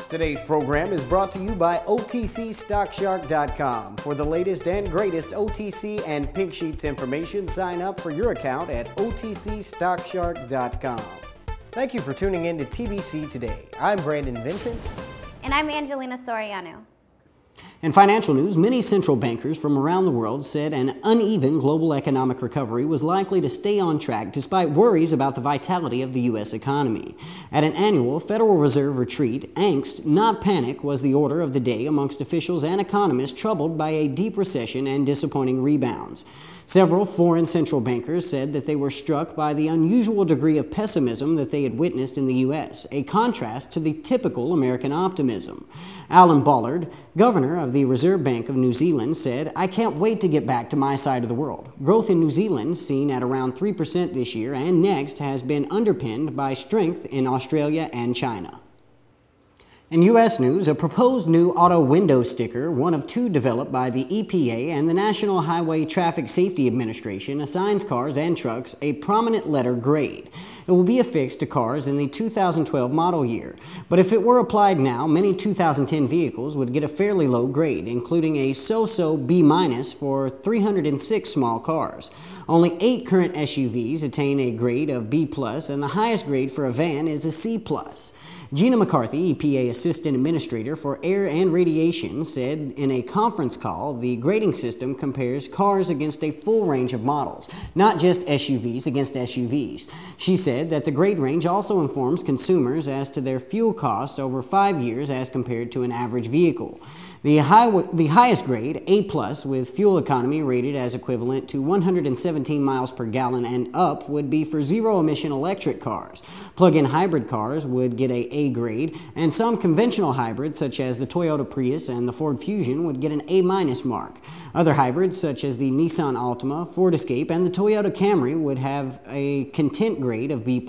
Today's program is brought to you by OTCStockShark.com. For the latest and greatest OTC and Pink Sheets information, sign up for your account at OTCStockShark.com. Thank you for tuning in to TBC Today. I'm Brandon Vincent. And I'm Angelina Soriano. In financial news, many central bankers from around the world said an uneven global economic recovery was likely to stay on track despite worries about the vitality of the U.S. economy. At an annual Federal Reserve retreat, angst, not panic, was the order of the day amongst officials and economists troubled by a deep recession and disappointing rebounds. Several foreign central bankers said that they were struck by the unusual degree of pessimism that they had witnessed in the U.S., a contrast to the typical American optimism. Alan Ballard, governor of the Reserve Bank of New Zealand, said, "I can't wait to get back to my side of the world. Growth in New Zealand, seen at around 3% this year and next, has been underpinned by strength in Australia and China." In U.S. news, a proposed new auto window sticker, one of two developed by the EPA and the National Highway Traffic Safety Administration, assigns cars and trucks a prominent letter grade. It will be affixed to cars in the 2012 model year. But if it were applied now, many 2010 vehicles would get a fairly low grade, including a so-so B- for 306 small cars. Only 8 current SUVs attain a grade of B+, and the highest grade for a van is a C+. Gina McCarthy, EPA Assistant Administrator for Air and Radiation, said in a conference call the grading system compares cars against a full range of models, not just SUVs against SUVs. She said that the grade range also informs consumers as to their fuel cost over 5 years as compared to an average vehicle. The highest grade, A+, with fuel economy rated as equivalent to 117 miles per gallon and up, would be for zero-emission electric cars. Plug-in hybrid cars would get A grade, and some conventional hybrids, such as the Toyota Prius and the Ford Fusion, would get an A- mark. Other hybrids, such as the Nissan Altima, Ford Escape, and the Toyota Camry, would have a content grade of B+.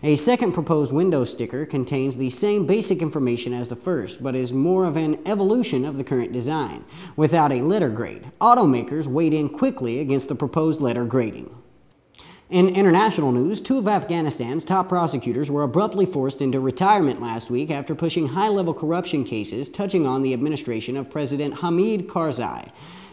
A second proposed window sticker contains the same basic information as the first, but is more of an evolution of the current design, without a letter grade. Automakers weighed in quickly against the proposed letter grading. In international news, 2 of Afghanistan's top prosecutors were abruptly forced into retirement last week after pushing high-level corruption cases touching on the administration of President Hamid Karzai.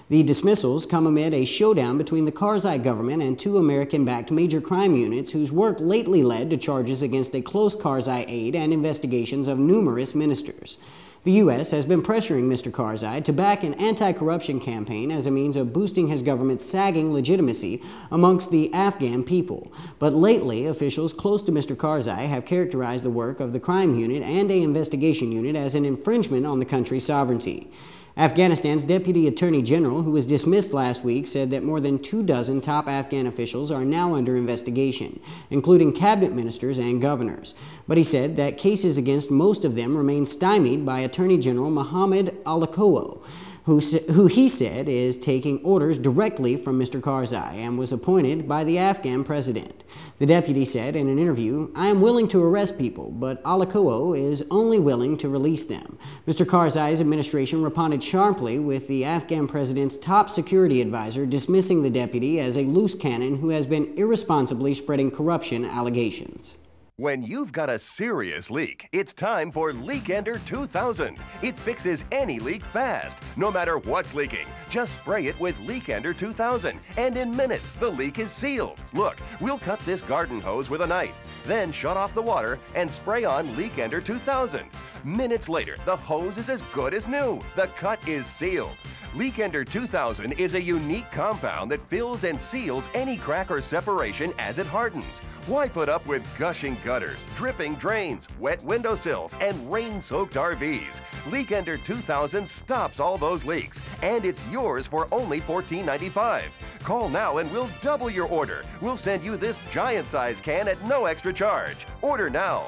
The dismissals come amid a showdown between the Karzai government and 2 American-backed major crime units whose work lately led to charges against a close Karzai aide and investigations of numerous ministers. The U.S. has been pressuring Mr. Karzai to back an anti-corruption campaign as a means of boosting his government's sagging legitimacy amongst the Afghan people. But lately, officials close to Mr. Karzai have characterized the work of the crime unit and an investigation unit as an infringement on the country's sovereignty. Afghanistan's Deputy Attorney General, who was dismissed last week, said that more than 24 top Afghan officials are now under investigation, including cabinet ministers and governors. But he said that cases against most of them remain stymied by Attorney General Mohammed Al-Kowo, who he said is taking orders directly from Mr. Karzai and was appointed by the Afghan president. The deputy said in an interview, "I am willing to arrest people, but Al-Kowo is only willing to release them." Mr. Karzai's administration responded sharply, with the Afghan president's top security advisor dismissing the deputy as a loose cannon who has been irresponsibly spreading corruption allegations. When you've got a serious leak, it's time for Leakender 2000. It fixes any leak fast, no matter what's leaking. Just spray it with Leakender 2000, and in minutes, the leak is sealed. Look, we'll cut this garden hose with a knife, then shut off the water and spray on Leakender 2000. Minutes later, the hose is as good as new. The cut is sealed. Leakender 2000 is a unique compound that fills and seals any crack or separation as it hardens. Why put up with gushing gutters, dripping drains, wet windowsills, and rain-soaked RVs? Leakender 2000 stops all those leaks, and it's yours for only $14.95. Call now and we'll double your order. We'll send you this giant-size can at no extra charge. Order now.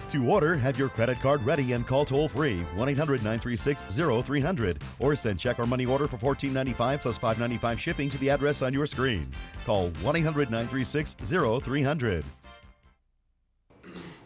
To order, have your credit card ready and call toll-free 1-800-936-0300 or send check or money order for $14.95 plus $5.95 shipping to the address on your screen. Call 1-800-936-0300.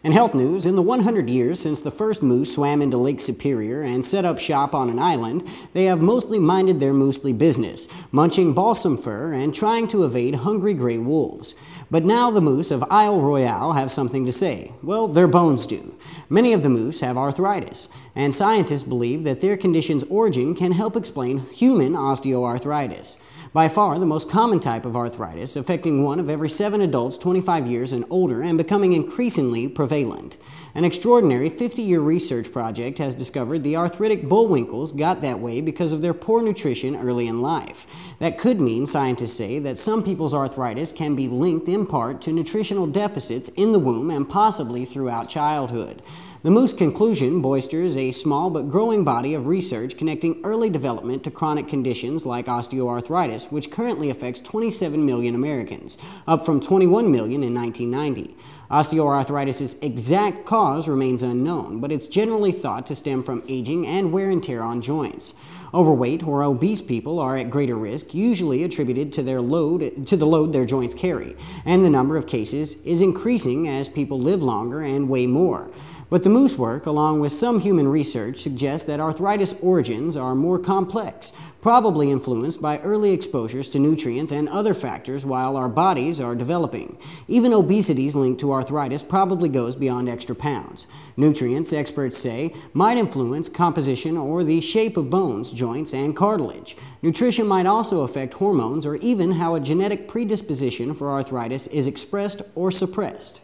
In health news, in the 100 years since the first moose swam into Lake Superior and set up shop on an island, they have mostly minded their moosely business, munching balsam fir and trying to evade hungry gray wolves. But now the moose of Isle Royale have something to say. Well, their bones do. Many of the moose have arthritis, and scientists believe that their condition's origin can help explain human osteoarthritis. By far the most common type of arthritis, affecting 1 of every 7 adults 25 years and older and becoming increasingly prevalent. An extraordinary 50-year research project has discovered the arthritic bullwinkles got that way because of their poor nutrition early in life. That could mean, scientists say, that some people's arthritis can be linked in part to nutritional deficits in the womb and possibly throughout childhood. The moose conclusion bolsters a small but growing body of research connecting early development to chronic conditions like osteoarthritis, which currently affects 27 million Americans, up from 21 million in 1990. Osteoarthritis' exact cause remains unknown, but it's generally thought to stem from aging and wear and tear on joints. Overweight or obese people are at greater risk, usually attributed to the load their joints carry, and the number of cases is increasing as people live longer and weigh more. But the moose work, along with some human research, suggests that arthritis origins are more complex, probably influenced by early exposures to nutrients and other factors while our bodies are developing. Even obesity's link to arthritis probably goes beyond extra pounds. Nutrients, experts say, might influence composition or the shape of bones, joints, and cartilage. Nutrition might also affect hormones or even how a genetic predisposition for arthritis is expressed or suppressed.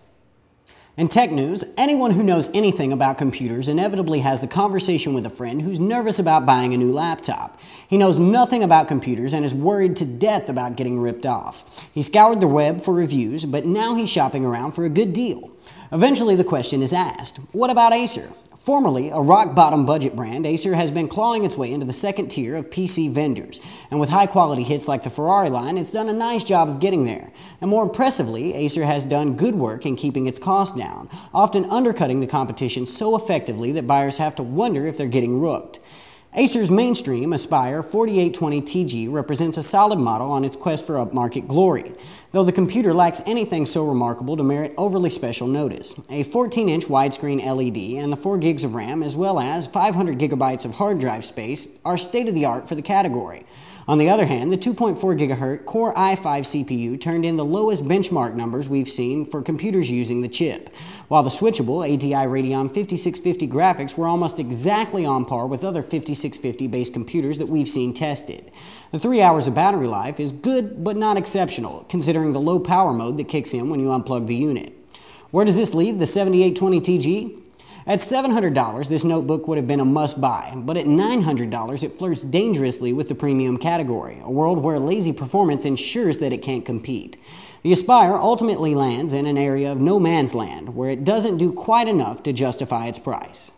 In tech news, anyone who knows anything about computers inevitably has the conversation with a friend who's nervous about buying a new laptop. He knows nothing about computers and is worried to death about getting ripped off. He scoured the web for reviews, but now he's shopping around for a good deal. Eventually the question is asked, what about Acer? Formerly a rock-bottom budget brand, Acer has been clawing its way into the second tier of PC vendors, and with high-quality hits like the Ferrari line, it's done a nice job of getting there. And more impressively, Acer has done good work in keeping its costs down, often undercutting the competition so effectively that buyers have to wonder if they're getting rooked. Acer's mainstream Aspire 4820TG represents a solid model on its quest for upmarket glory, though the computer lacks anything so remarkable to merit overly special notice. A 14-inch widescreen LED and the 4 gigs of RAM as well as 500 gigabytes of hard drive space are state-of-the-art for the category. On the other hand, the 2.4 GHz Core i5 CPU turned in the lowest benchmark numbers we've seen for computers using the chip, while the switchable ATI Radeon 5650 graphics were almost exactly on par with other 5650-based computers that we've seen tested. The 3 hours of battery life is good but not exceptional, considering the low power mode that kicks in when you unplug the unit. Where does this leave the 7820TG? At $700, this notebook would have been a must-buy, but at $900, it flirts dangerously with the premium category, a world where lazy performance ensures that it can't compete. The Aspire ultimately lands in an area of no man's land, where it doesn't do quite enough to justify its price.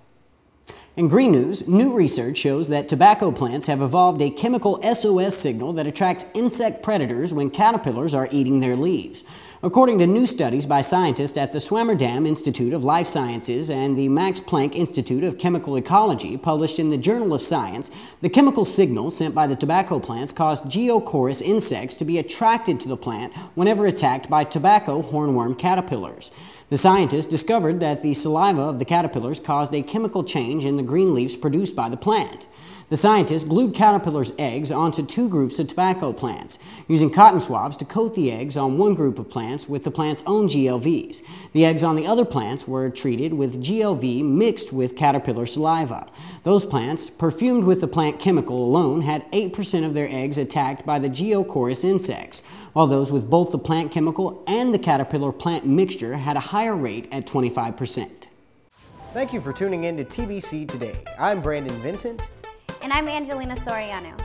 In green news, new research shows that tobacco plants have evolved a chemical SOS signal that attracts insect predators when caterpillars are eating their leaves. According to new studies by scientists at the Swammerdam Institute of Life Sciences and the Max Planck Institute of Chemical Ecology published in the Journal of Science, the chemical signals sent by the tobacco plants caused Geocorus insects to be attracted to the plant whenever attacked by tobacco hornworm caterpillars. The scientists discovered that the saliva of the caterpillars caused a chemical change in the green leaves produced by the plant. The scientists glued caterpillars' eggs onto 2 groups of tobacco plants, using cotton swabs to coat the eggs on one group of plants with the plant's own GLVs. The eggs on the other plants were treated with GLV mixed with caterpillar saliva. Those plants, perfumed with the plant chemical alone, had 8% of their eggs attacked by the Geocorus insects, while those with both the plant chemical and the caterpillar plant mixture had a higher rate at 25%. Thank you for tuning in to TBC Today. I'm Brandon Vincent. And I'm Angelina Soriano.